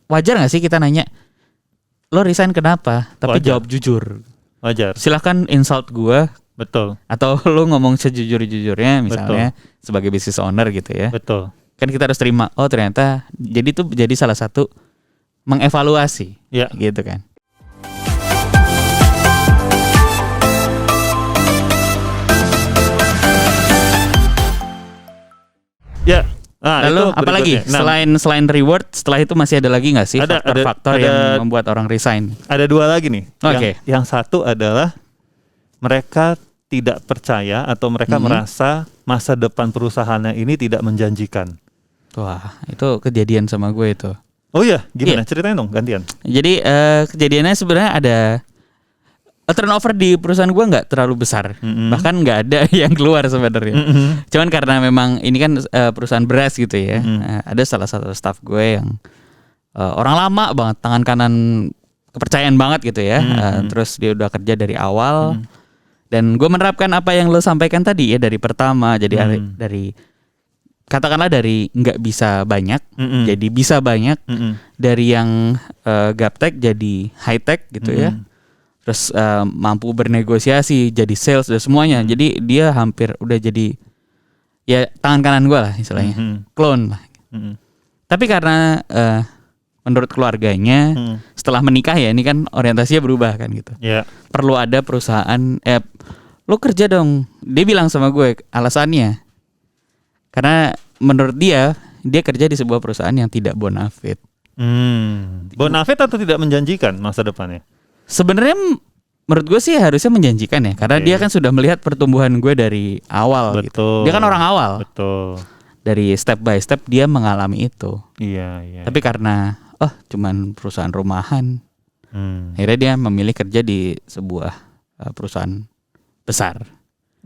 wajar nggak sih kita nanya lo resign kenapa? Tapi Wajar. jawab jujur. Wajar. Silahkan insult gue. Betul. Atau lo ngomong sejujur-jujurnya misalnya sebagai business owner gitu ya. Betul. Kan kita harus terima. Oh ternyata jadi itu jadi salah satu mengevaluasi. Ya. Gitu kan. Ya. Nah, lalu itu apalagi selain reward setelah itu masih ada lagi nggak sih faktor-faktor yang membuat orang resign? Ada 2 lagi nih. Oke. Yang satu adalah mereka tidak percaya atau mereka merasa masa depan perusahaannya ini tidak menjanjikan. Wah, itu kejadian sama gue itu. Oh iya, gimana? Ceritain dong, gantian. Jadi kejadiannya sebenarnya ada turnover di perusahaan gue nggak terlalu besar, bahkan nggak ada yang keluar sebenarnya. Cuman karena memang ini kan perusahaan beras gitu ya, ada salah satu staff gue yang orang lama banget, tangan kanan kepercayaan banget gitu ya. Terus dia udah kerja dari awal, dan gue menerapkan apa yang lo sampaikan tadi ya dari pertama, jadi dari katakanlah dari nggak bisa banyak, jadi bisa banyak, dari yang gaptek jadi high tech gitu ya. Terus mampu bernegosiasi jadi sales dan semuanya. Jadi dia hampir udah jadi ya tangan kanan gue lah istilahnya, clone lah. Tapi karena menurut keluarganya setelah menikah ya, ini kan orientasinya berubah kan gitu. Perlu ada perusahaan, lo kerja dong. Dia bilang sama gue alasannya karena menurut dia kerja di sebuah perusahaan yang tidak bonafit. Bonafit atau tidak menjanjikan masa depannya? Sebenarnya menurut gue sih harusnya menjanjikan ya, karena dia kan sudah melihat pertumbuhan gue dari awal. Betul. Gitu. Dia kan orang awal. Betul. Dari step by step dia mengalami itu. Iya. Tapi karena cuman perusahaan rumahan, akhirnya dia memilih kerja di sebuah perusahaan besar.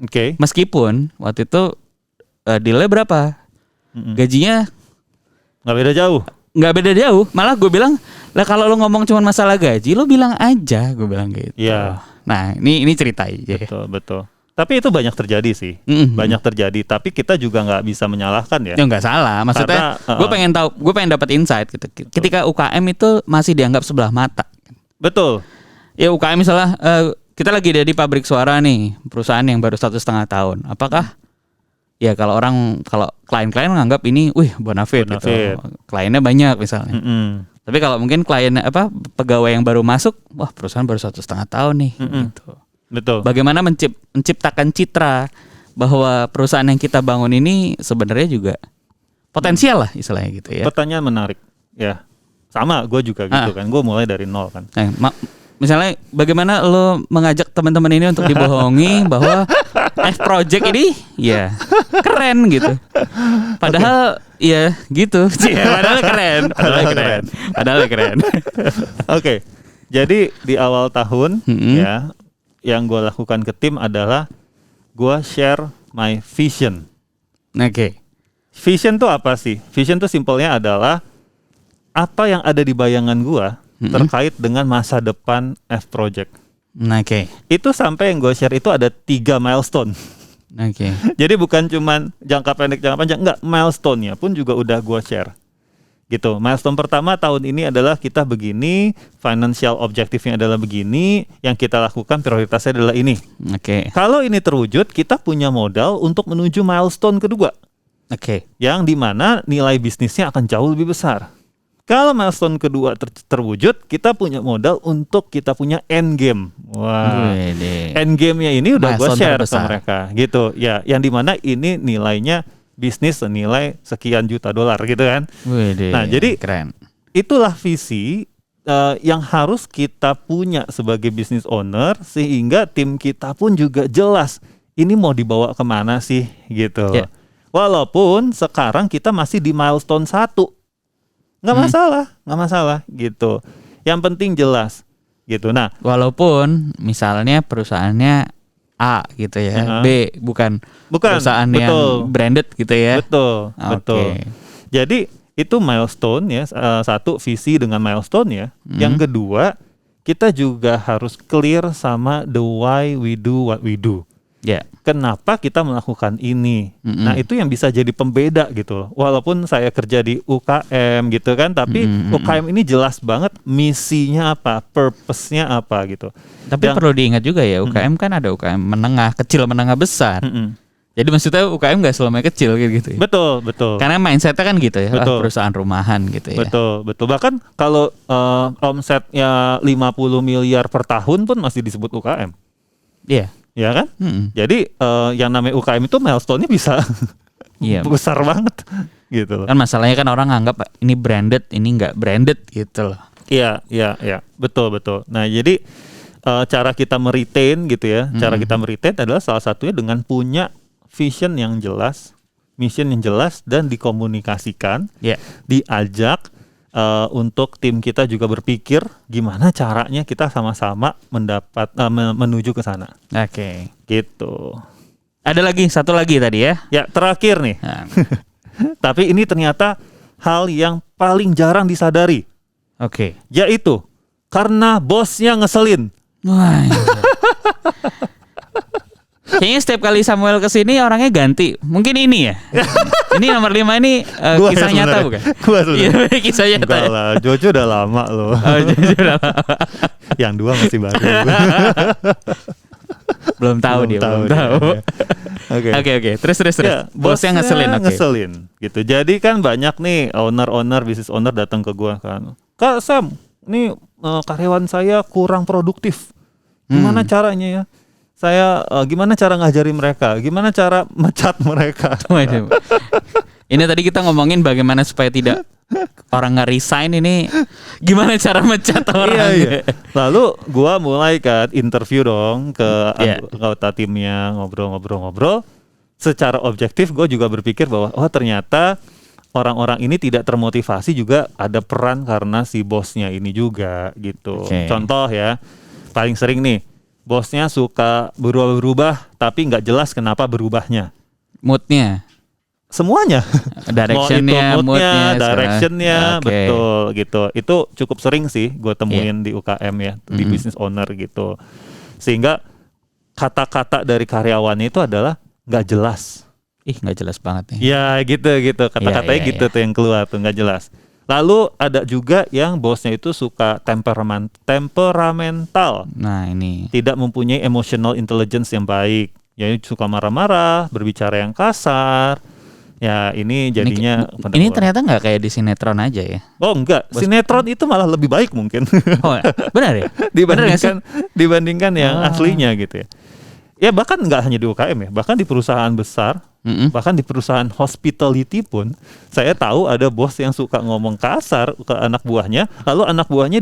Oke. Meskipun waktu itu dealnya berapa? Gajinya nggak beda jauh. Nggak beda jauh, malah gue bilang lah kalau lo ngomong cuma masalah gaji, lo bilang aja, gue bilang gitu. Iya. Nah ini cerita aja. Betul. Tapi itu banyak terjadi sih, banyak terjadi. Tapi kita juga nggak bisa menyalahkan ya. Ya nggak salah, maksudnya gue pengen tahu, gue pengen dapat insight gitu. Ketika UKM itu masih dianggap sebelah mata. Betul. Ya UKM misalnya kita lagi ada di pabrik suara nih, perusahaan yang baru 1,5 tahun. Apakah ya kalau klien-klien menganggap ini, bonafit gitu. Kliennya banyak misalnya. Tapi kalau mungkin pegawai yang baru masuk, wah perusahaan baru 1,5 tahun nih. Gitu. Betul. Bagaimana menciptakan citra bahwa perusahaan yang kita bangun ini sebenarnya juga potensial lah istilahnya gitu ya. Pertanyaan menarik. Ya, sama gue juga gitu kan. Gue mulai dari nol kan. Misalnya bagaimana lo mengajak teman-teman ini untuk dibohongi bahwa F-Project ini ya keren gitu. Padahal ya gitu. Padahal keren. Oke. Jadi di awal tahun ya, yang gue lakukan ke tim adalah gue share my vision. Oke. Vision tuh apa sih? Vision tuh simpelnya adalah apa yang ada di bayangan gue terkait dengan masa depan F-Project. Oke. Itu sampai yang gue share itu ada 3 milestone. Oke. Jadi bukan cuman jangka pendek, jangka panjang, enggak, milestone-nya pun juga udah gue share. Gitu. Milestone pertama tahun ini adalah kita begini, financial objective-nya adalah begini, yang kita lakukan prioritasnya adalah ini. Oke. Kalau ini terwujud, kita punya modal untuk menuju milestone kedua. Oke. Yang dimana nilai bisnisnya akan jauh lebih besar. Kalau milestone kedua terwujud, kita punya modal untuk kita punya end game. Wah, end game-nya ini udah gue share ke mereka, gitu. Ya, yang dimana ini nilainya bisnis senilai sekian juta dolar, gitu kan. Nah, jadi keren. Itulah visi yang harus kita punya sebagai business owner, sehingga tim kita pun juga jelas ini mau dibawa kemana sih, gitu. Yeah. Walaupun sekarang kita masih di milestone 1. Nggak masalah gitu. Yang penting jelas gitu. Nah, walaupun misalnya perusahaannya A gitu ya, B bukan perusahaan yang branded gitu ya. Betul. Jadi itu milestone ya, satu visi dengan milestone ya. Yang kedua, kita juga harus clear sama the why we do what we do. Ya. Kenapa kita melakukan ini? Nah, itu yang bisa jadi pembeda gitu loh. Walaupun saya kerja di UKM gitu kan, tapi UKM ini jelas banget misinya apa, purpose-nya apa gitu. Tapi perlu diingat juga ya, UKM kan ada UKM menengah, kecil, menengah, besar. Jadi maksudnya UKM nggak selamanya kecil gitu ya. Betul. Karena mindsetnya kan gitu ya, Betul. perusahaan rumahan gitu ya. Betul. Bahkan kalau omsetnya 50 miliar per tahun pun masih disebut UKM. Iya. Ya kan? Jadi yang namanya UKM itu milestone-nya bisa Iya. besar banget gitu loh. Kan masalahnya kan orang anggap ini branded, ini nggak branded gitu loh. Iya. Betul. Nah, jadi cara kita meretain gitu ya. Cara kita meretain adalah salah satunya dengan punya vision yang jelas, mission yang jelas dan dikomunikasikan, diajak untuk tim kita juga berpikir gimana caranya kita sama-sama menuju ke sana. Oke. Gitu. Ada lagi, satu lagi tadi ya. Ya, terakhir nih. Nah. Tapi ini ternyata hal yang paling jarang disadari. Oke. Yaitu karena bosnya ngeselin. Wah. Kayaknya setiap kali Samuel kesini orangnya ganti. Mungkin ini ya. Ini nomor 5 ini kisah nyata bukan? Gua sebenarnya. Iya, kisah nyata. Enggak lah, Jojo udah lama loh. Oh, Jojo udah lama. Yang 2 masih baru. Belum tahu. Oke. Terus. Ya, bosnya ngeselin. Oke. Ngeselin gitu. Jadi kan banyak nih business owner datang ke gua kan. Kak Sam, ini karyawan saya kurang produktif. Gimana caranya ya? Saya gimana cara ngajari mereka? Gimana cara mecat mereka? Ini tadi kita ngomongin bagaimana supaya tidak orang nggak resign, ini gimana cara mecat orang? Iya. Lalu gua mulai kan interview dong ke anggota timnya, ngobrol. Secara objektif gue juga berpikir bahwa ternyata orang-orang ini tidak termotivasi, juga ada peran karena si bosnya ini juga gitu. Contoh ya, paling sering nih, bosnya suka berubah-berubah tapi nggak jelas kenapa berubahnya. Moodnya. Semuanya. Directionnya, moodnya, directionnya, betul gitu. Itu cukup sering sih gue temuin di UKM ya, di business owner gitu. Sehingga kata-kata dari karyawannya itu adalah nggak jelas. Nggak jelas banget nih. Ya gitu. Kata-katanya gitu tuh yang keluar tuh nggak jelas. Lalu ada juga yang bosnya itu suka temperamental. Nah ini. Tidak mempunyai emotional intelligence yang baik. Ya suka marah-marah, berbicara yang kasar. Ya ini jadinya. Ini ternyata nggak kayak di sinetron aja ya? Oh enggak, sinetron itu malah lebih baik mungkin. Oh benar ya? Dibandingkan yang aslinya gitu ya. Ya bahkan nggak hanya di UKM ya, bahkan di perusahaan besar, bahkan di perusahaan hospitality pun, saya tahu ada bos yang suka ngomong kasar ke anak buahnya, lalu anak buahnya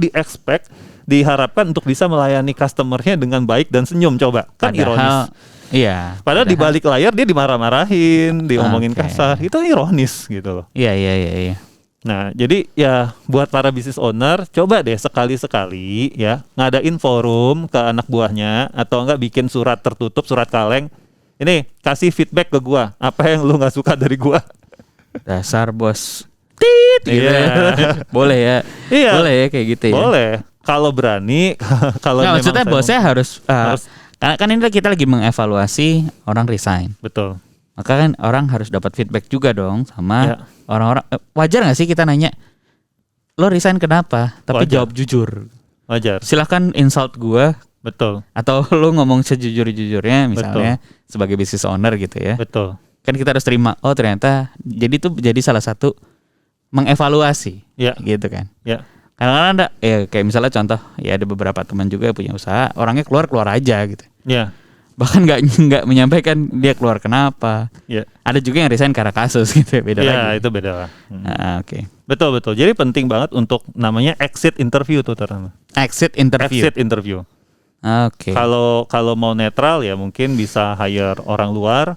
diharapkan untuk bisa melayani customernya dengan baik dan senyum. Coba, kan ironis. Iya. Padahal di balik layar dia dimarah-marahin, diomongin kasar, itu ironis gitu loh. Iya. Nah, jadi ya buat para business owner, coba deh sekali-sekali ya ngadain forum ke anak buahnya, atau enggak bikin surat tertutup, surat kaleng. Ini kasih feedback ke gua, apa yang lu nggak suka dari gua. Dasar bos. Tit gitu. Boleh ya. Iya. Boleh ya kayak gitu ya. Boleh. Kalau berani, kalau memang maksudnya bosnya harus kan ini kita lagi mengevaluasi orang resign. Betul. Maka kan orang harus dapat feedback juga dong sama orang-orang. Wajar nggak sih kita nanya, lo resign kenapa? Tapi jawab jujur. Wajar. Silahkan insult gue. Betul. Atau lo ngomong sejujur-jujurnya misalnya sebagai business owner gitu ya. Betul. Kan kita harus terima. Oh ternyata jadi salah satu mengevaluasi. Gitu kan. Ya. Karena ada kayak misalnya contoh ya, ada beberapa teman juga punya usaha, orangnya keluar aja gitu. Ya. Bahkan nggak menyampaikan dia keluar kenapa. Ada juga yang resign karena kasus gitu, beda lagi. Ya, itu beda lah. Oke. Betul. Jadi penting banget untuk namanya exit interview tuh terutama. Exit interview. Oke. Kalau mau netral ya mungkin bisa hire orang luar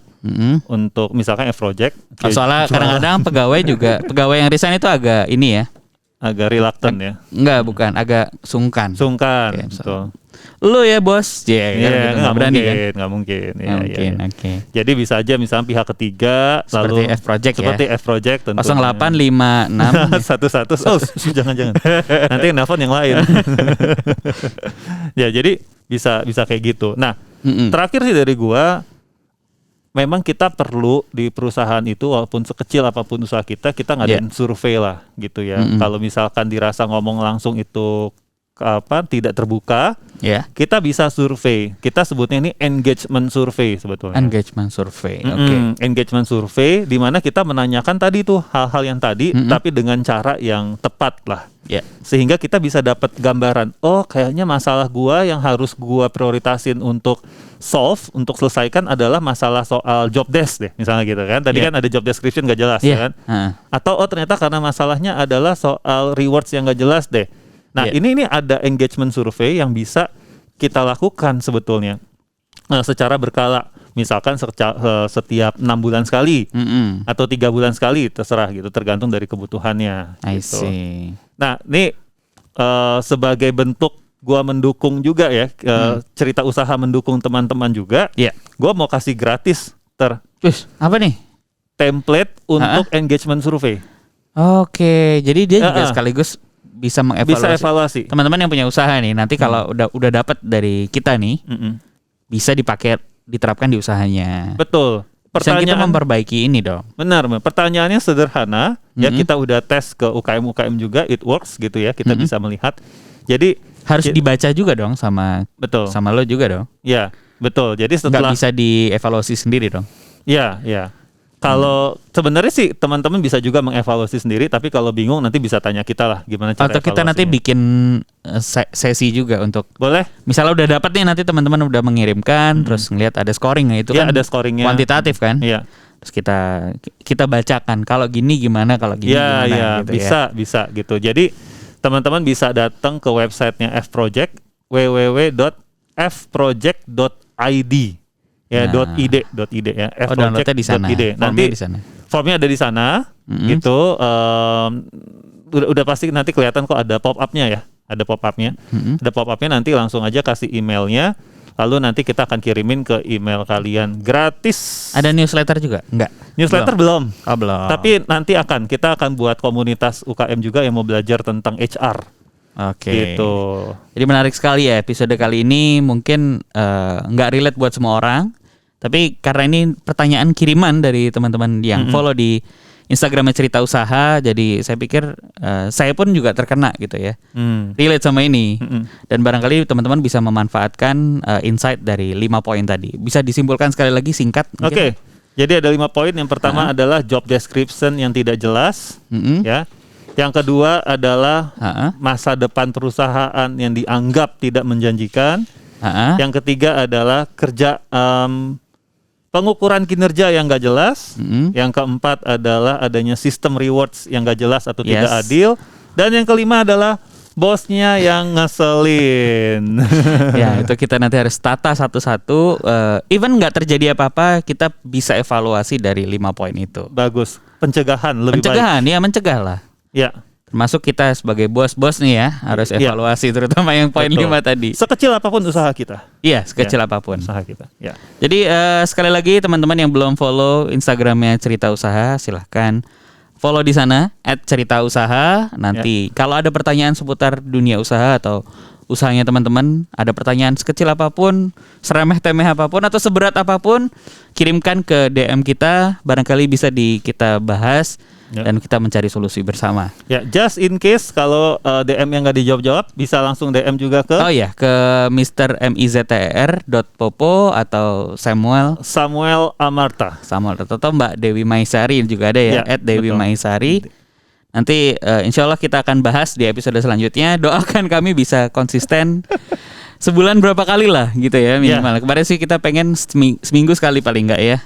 untuk misalkan project. Soalnya kadang-kadang pegawai yang resign itu agak ini ya. Agak reluctant ya. Enggak, bukan, agak sungkan. Okay, betul. Lu ya bos, nggak berani kan? Nggak mungkin. Oke. Jadi bisa aja misalnya pihak ketiga, seperti lalu F-Project seperti F-Project tentunya. 0856 jangan. Nanti nelfon yang lain. Ya jadi bisa kayak gitu. Nah, terakhir sih dari gua, memang kita perlu di perusahaan itu walaupun sekecil apapun usaha kita ngadain survei lah gitu ya. Kalau misalkan dirasa ngomong langsung itu tidak terbuka, kita bisa survei. Kita sebutnya ini engagement survey sebetulnya. Engagement survey, oke. Engagement survey di mana kita menanyakan tadi tuh hal-hal yang tadi, tapi dengan cara yang tepat lah. Sehingga kita bisa dapat gambaran. Oh, kayaknya masalah gua yang harus gua prioritasin untuk solve, untuk selesaikan adalah masalah soal job desk deh, misalnya gitu kan. Tadi kan ada job description gak jelas ya kan. Atau ternyata karena masalahnya adalah soal rewards yang gak jelas deh. Nah, ini ada engagement survey yang bisa kita lakukan sebetulnya secara berkala. Misalkan setiap 6 bulan sekali atau 3 bulan sekali, terserah gitu, tergantung dari kebutuhannya. Gitu. Nah, ini sebagai bentuk gua mendukung juga ya, cerita usaha mendukung teman-teman juga. Gua mau kasih gratis apa nih? Template untuk engagement survey. Oke, jadi dia juga sekaligus bisa mengevaluasi. Teman-teman yang punya usaha nih, nanti kalau udah dapat dari kita nih, bisa diterapkan di usahanya. Betul. Pertanyaan kita memperbaiki ini dong. Benar. Pertanyaannya sederhana. Ya, kita udah tes ke UKM juga, it works gitu ya. Kita bisa melihat. Jadi harus dibaca juga dong sama lo juga dong. Ya, betul. Jadi setelah nggak bisa dievaluasi sendiri dong. Ya. Kalau sebenarnya sih teman-teman bisa juga mengevaluasi sendiri, tapi kalau bingung nanti bisa tanya kita lah gimana cara evaluasinya. Atau kita nanti bikin sesi juga untuk. Boleh. Misalnya udah dapat nih, nanti teman-teman udah mengirimkan, terus ngelihat ada scoring, itu kan ada scoringnya. Kuantitatif kan. Iya. Terus kita bacakan kalau gini gimana, kalau gini gimana. Gitu bisa gitu. Jadi teman-teman bisa datang ke websitenya F-Project, www.fproject.id. Ya, .id ya, fproject.id. Nanti formnya ada di sana, gitu. Udah pasti nanti kelihatan kok ada pop-up-nya ya, ada pop-up-nya. Ada pop-up-nya, nanti langsung aja kasih emailnya, lalu nanti kita akan kirimin ke email kalian gratis. Ada newsletter juga? Enggak. Newsletter belum. Belum. Tapi nanti kita akan buat komunitas UKM juga yang mau belajar tentang HR. Oke. Gitu. Jadi menarik sekali ya episode kali ini. Mungkin nggak relate buat semua orang. Tapi karena ini pertanyaan kiriman dari teman-teman yang follow di Instagramnya Cerita Usaha, jadi saya pikir saya pun juga terkena gitu ya, relate sama ini. Dan barangkali teman-teman bisa memanfaatkan insight dari 5 poin tadi. Bisa disimpulkan sekali lagi singkat? Oke. Jadi ada 5 poin. Yang pertama adalah job description yang tidak jelas, ya. Yang kedua adalah masa depan perusahaan yang dianggap tidak menjanjikan. Yang ketiga adalah pengukuran kinerja yang gak jelas. Yang keempat adalah adanya sistem rewards yang gak jelas atau tidak adil. Dan yang kelima adalah bosnya yang ngeselin. Ya, itu kita nanti harus tata satu-satu. Even gak terjadi apa-apa, kita bisa evaluasi dari 5 poin itu. Bagus. Pencegahan lebih baik. Ya mencegah lah. Ya. Termasuk kita sebagai bos-bos nih ya, harus evaluasi terutama yang poin 5 tadi. Sekecil apapun usaha kita. Iya, sekecil apapun usaha kita. Ya. Jadi sekali lagi teman-teman yang belum follow Instagramnya Cerita Usaha, silahkan follow di sana @ceritausaha. Nanti kalau ada pertanyaan seputar dunia usaha atau usahanya teman-teman, ada pertanyaan sekecil apapun, seremeh-temeh apapun atau seberat apapun, kirimkan ke DM kita, barangkali bisa kita bahas. Dan kita mencari solusi bersama. Ya, just in case kalau DM yang nggak dijawab-jawab, bisa langsung DM juga ke ke Mr. MIZTR.popo atau Samuel Amarta atau Mbak Dewi Maisari juga ada ya, @dewi_maisari. Nanti insya Allah kita akan bahas di episode selanjutnya. Doakan kami bisa konsisten sebulan berapa kali lah gitu ya minimal. Kemarin sih kita pengen seminggu sekali paling nggak ya.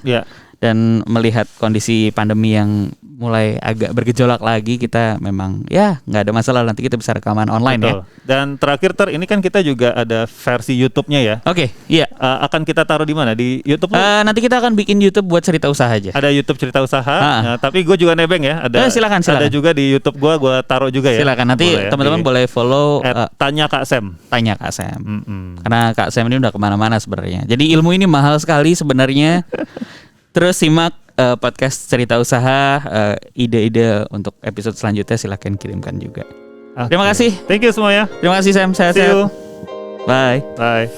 Dan melihat kondisi pandemi yang mulai agak bergejolak lagi, kita memang nggak ada masalah, nanti kita bisa rekaman online. Betul. Ya. Dan terakhir ini kan kita juga ada versi YouTube-nya ya. Oke, iya. Akan kita taruh di mana? Di YouTube? Nanti kita akan bikin YouTube buat Cerita Usaha aja. Ada YouTube Cerita Usaha. Nah, tapi gue juga nebeng ya. Ada. Silakan. Ada juga di YouTube gue taruh juga ya. Silakan. Nanti teman-teman boleh follow. Tanya Kak Sam. Karena Kak Sam ini udah kemana-mana sebenarnya. Jadi ilmu ini mahal sekali sebenarnya. Terus simak podcast Cerita Usaha, ide-ide untuk episode selanjutnya silahkan kirimkan juga. Terima kasih. Thank you semuanya. Terima kasih Sam. See you. Bye. Bye.